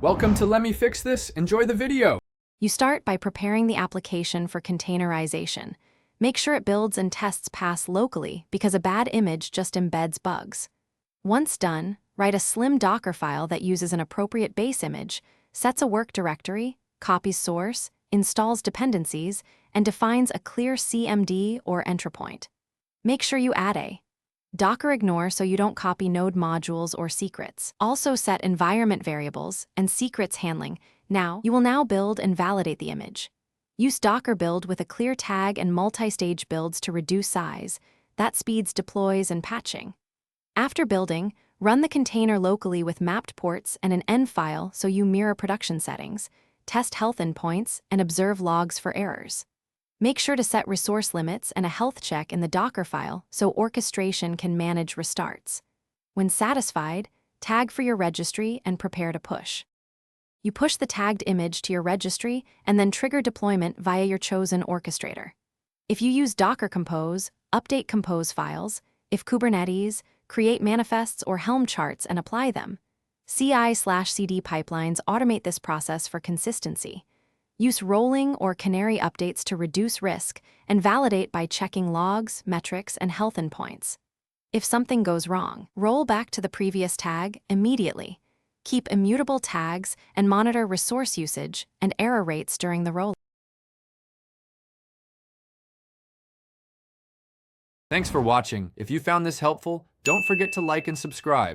Welcome to Let Me Fix This. Enjoy the video. You start by preparing the application for containerization. Make sure it builds and tests pass locally because a bad image just embeds bugs. Once done, write a slim Docker file that uses an appropriate base image, sets a work directory, copies source, installs dependencies, and defines a clear CMD or entry point. Make sure you add a Docker ignore so you don't copy node modules or secrets. Also set environment variables and secrets handling. You will build and validate the image. Use Docker build with a clear tag and multi-stage builds to reduce size. That speeds deploys and patching. After building, run the container locally with mapped ports and an env file so you mirror production settings, test health endpoints, and observe logs for errors. Make sure to set resource limits and a health check in the Docker file so orchestration can manage restarts. When satisfied, tag for your registry and prepare to push. You push the tagged image to your registry and then trigger deployment via your chosen orchestrator. If you use Docker Compose, update Compose files. If Kubernetes, create manifests or Helm charts and apply them. CI/CD pipelines automate this process for consistency. Use rolling or canary updates to reduce risk and validate by checking logs, metrics, and health endpoints. If something goes wrong, roll back to the previous tag immediately. Keep immutable tags and monitor resource usage and error rates during the roll. Thanks for watching. If you found this helpful, don't forget to like and subscribe.